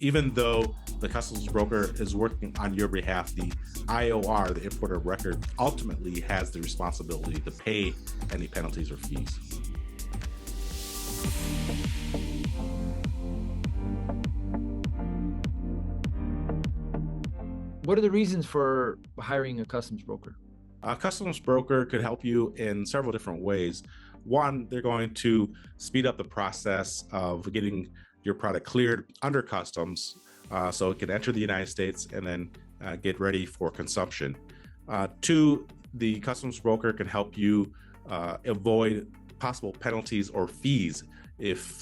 even though the customs broker is working on your behalf, the IOR, the importer of record, ultimately has the responsibility to pay any penalties or fees. What are the reasons for hiring a customs broker? A customs broker could help you in several different ways. One, they're going to speed up the process of getting your product cleared under customs so it can enter the United States and then get ready for consumption. Two, the customs broker can help you avoid possible penalties or fees if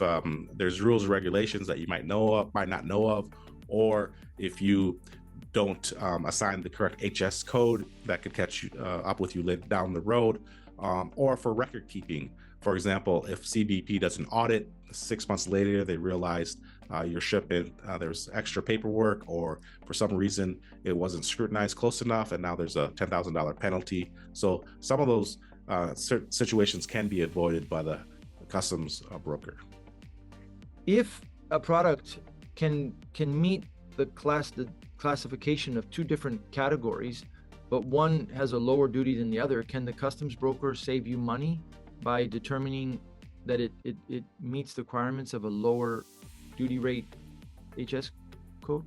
there's rules or regulations that you might not know of, or if you don't assign the correct HS code that could catch you, up with you later down the road, or for record keeping. For example, if CBP does an audit, 6 months later they realized your shipment, there's extra paperwork, or for some reason it wasn't scrutinized close enough, and now there's a $10,000 penalty. So some of those situations can be avoided by the customs broker. If a product can meet the classification of two different categories, but one has a lower duty than the other, can the customs broker save you money by determining that it meets the requirements of a lower duty rate HS code?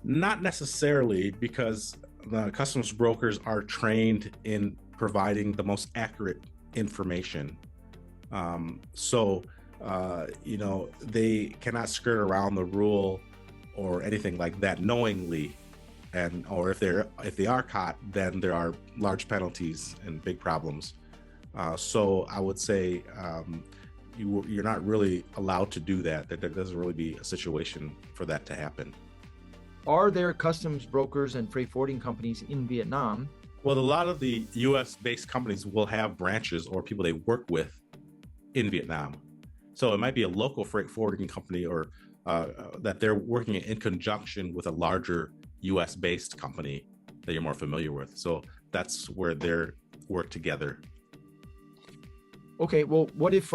Not necessarily, because the customs brokers are trained in providing the most accurate information. They cannot skirt around the rule or anything like that knowingly, or if they are caught, then there are large penalties and big problems. So I would say you're not really allowed to do that. There doesn't really be a situation for that to happen. Are there customs brokers and freight forwarding companies in Vietnam? Well, a lot of the U.S.-based companies will have branches or people they work with in Vietnam. So it might be a local freight forwarding company, or that they're working in conjunction with a larger U.S.-based company that you're more familiar with. So that's where they work together. Okay, well, what if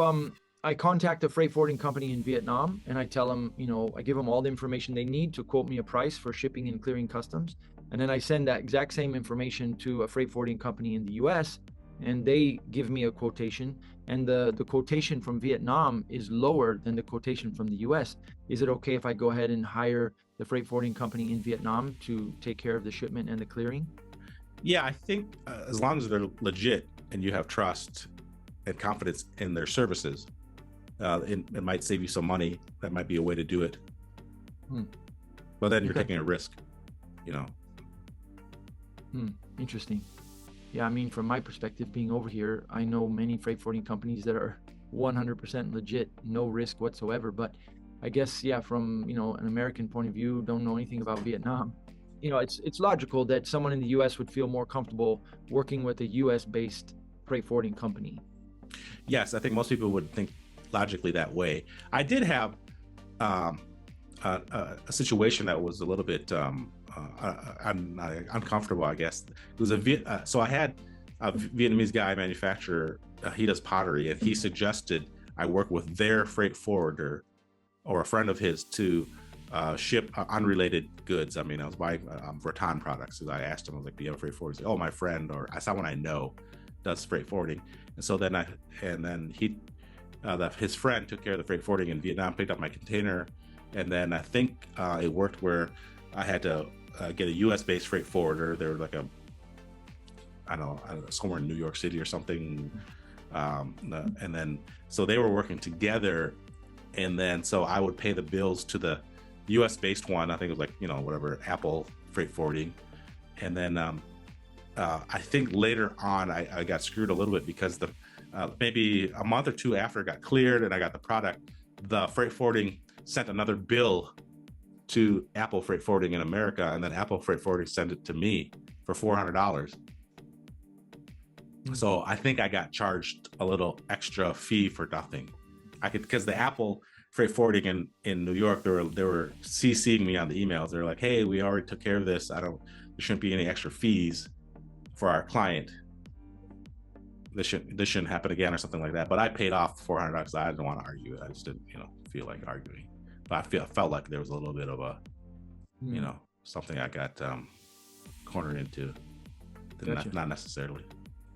I contact a freight forwarding company in Vietnam and I tell them, I give them all the information they need to quote me a price for shipping and clearing customs, and then I send that exact same information to a freight forwarding company in the US, and they give me a quotation, and the quotation from Vietnam is lower than the quotation from the US. Is it okay if I go ahead and hire the freight forwarding company in Vietnam to take care of the shipment and the clearing? Yeah, I think as long as they're legit and you have trust and confidence in their services, it might save you some money. That might be a way to do it. But then you're taking a risk, Interesting. Yeah, I mean, from my perspective, being over here, I know many freight forwarding companies that are 100% legit, no risk whatsoever. But I guess, yeah, from, an American point of view, don't know anything about Vietnam. It's logical that someone in the US would feel more comfortable working with a US-based freight forwarding company. Yes, I think most people would think logically that way. I did have a situation that was a little bit uncomfortable, I guess. It was so I had a Vietnamese guy manufacturer. He does pottery, and he suggested I work with their freight forwarder or a friend of his to ship unrelated goods. I mean, I was buying Verton products. So I asked him, I was like, "Do you have a freight forwarder?" He said, "Oh, my friend, or someone I know does freight forwarding." And so then his friend took care of the freight forwarding in Vietnam, picked up my container, and then I think it worked where I had to get a U.S.-based freight forwarder. They were like I don't know, somewhere in New York City or something, and then so they were working together, and then so I would pay the bills to the U.S.-based one. I think it was like whatever, Apple Freight Forwarding, and then I think later on I got screwed a little bit because maybe a month or two after it got cleared and I got the product, the freight forwarding sent another bill to Apple Freight Forwarding in America, and then Apple Freight Forwarding sent it to me for $400. So I think I got charged a little extra fee for nothing. Because the Apple Freight Forwarding in New York, they were CCing me on the emails. They're like, "Hey, we already took care of this. There shouldn't be any extra fees for our client. This shouldn't happen again," or something like that. But I paid off $400. I didn't want to argue. I just didn't, feel like arguing. but felt like there was a little bit of a, you Hmm. know, something I got cornered into. Gotcha. Not necessarily.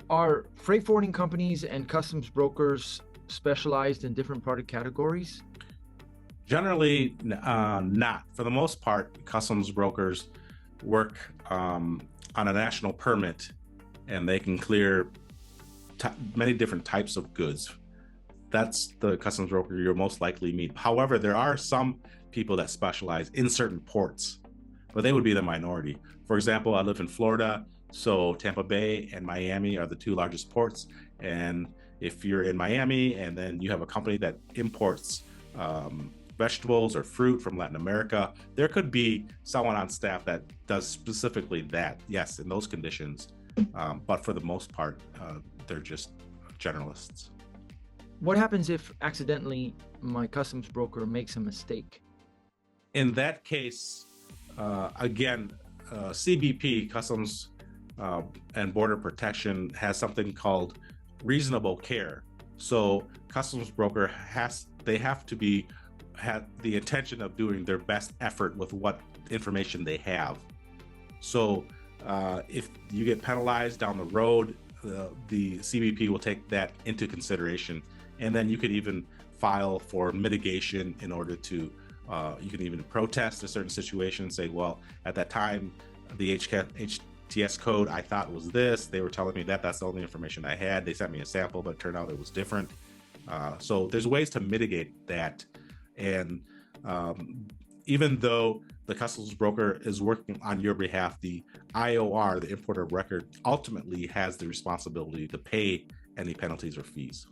Are freight forwarding companies and customs brokers specialized in different product categories? Generally, not. For the most part, customs brokers work on a national permit, and they can clear many different types of goods. That's the customs broker you'll most likely meet. However, there are some people that specialize in certain ports, but they would be the minority. For example, I live in Florida, so Tampa Bay and Miami are the two largest ports. And if you're in Miami and then you have a company that imports vegetables or fruit from Latin America, there could be someone on staff that does specifically that, yes, in those conditions. But for the most part, they're just generalists. What happens if accidentally my customs broker makes a mistake? In that case, again, CBP, Customs and Border Protection, has something called reasonable care. So customs broker they have to have the intention of doing their best effort with what information they have. So if you get penalized down the road, the CBP will take that into consideration, and then you could even file for mitigation in order to. You can even protest a certain situation and say, well, at that time, the HTS code I thought was this. They were telling me that that's the only information I had. They sent me a sample, but it turned out it was different. So there's ways to mitigate that. And even though the customs broker is working on your behalf, the IOR, the importer of record, ultimately has the responsibility to pay any penalties or fees.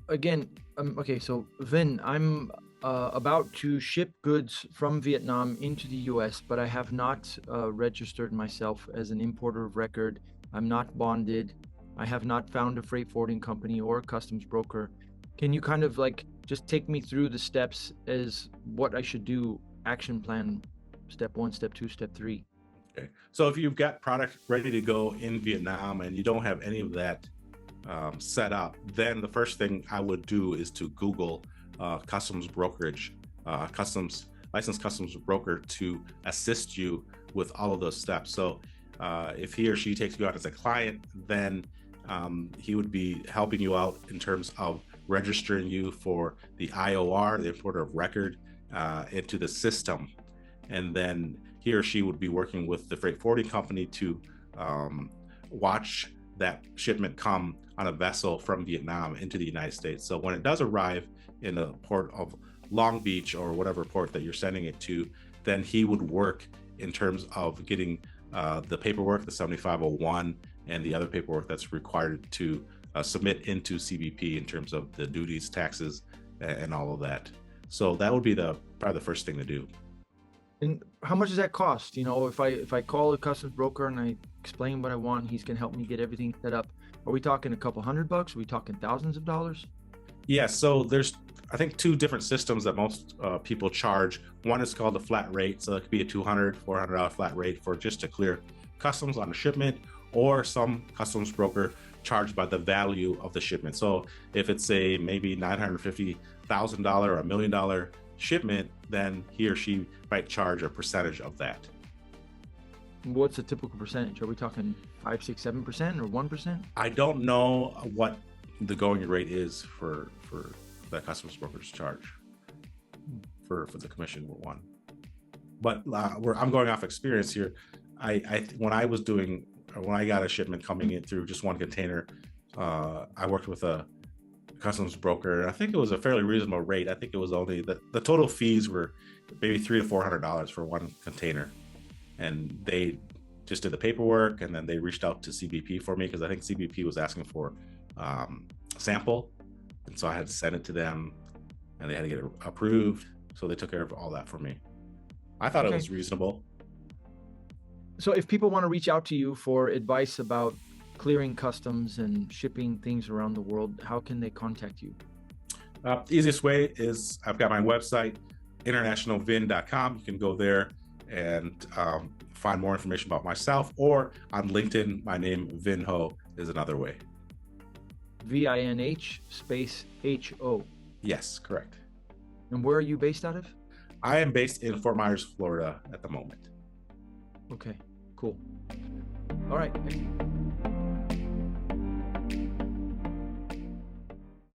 Again, okay, so Vin, I'm about to ship goods from Vietnam into the US, but I have not registered myself as an importer of record. I'm not bonded. I have not found a freight forwarding company or a customs broker. Can you kind of like just take me through the steps as what I should do, action plan, step 1, step 2, step 3? Okay. So if you've got product ready to go in Vietnam and you don't have any of that set up, then the first thing I would do is to Google customs brokerage, licensed customs broker to assist you with all of those steps. So if he or she takes you out as a client, then he would be helping you out in terms of registering you for the IOR, the importer of record, into the system. And then he or she would be working with the freight forwarding company to watch that shipment come on a vessel from Vietnam into the United States. So when it does arrive in the port of Long Beach or whatever port that you're sending it to, then he would work in terms of getting the paperwork, the 7501, and the other paperwork that's required to submit into CBP in terms of the duties, taxes, and all of that. So that would be probably the first thing to do. And how much does that cost? You know, if I call a customs broker and I explain what I want, he's gonna help me get everything set up. Are we talking a couple $100? Are we talking thousands of dollars? Yeah, so there's, I think, two different systems that most people charge. One is called a flat rate, so it could be a $200, $400 flat rate for just to clear customs on a shipment, or some customs broker charged by the value of the shipment. So if it's a maybe $950,000 or $1 million shipment, then he or she might charge a percentage of that. What's a typical percentage? Are we talking 5, 6, 7% or 1%? I don't know what the going rate is for the customs broker's charge for the commission one. But I'm going off experience here. When I got a shipment coming in through just one container, I worked with a customs broker, and I think it was a fairly reasonable rate. I think it was only the total fees were maybe $300 to $400 for one container, and they just did the paperwork, and then they reached out to CBP for me because I think CBP was asking for a sample, and so I had to send it to them, and they had to get it approved. So they took care of all that for me. I thought it was reasonable. So if people want to reach out to you for advice about clearing customs and shipping things around the world, how can they contact you? Easiest way is I've got my website, internationalvin.com. You can go there and find more information about myself, or on LinkedIn, my name, Vin Ho, is another way. VINH space HO. Yes, correct. And where are you based out of? I am based in Fort Myers, Florida at the moment. Okay, cool. All right.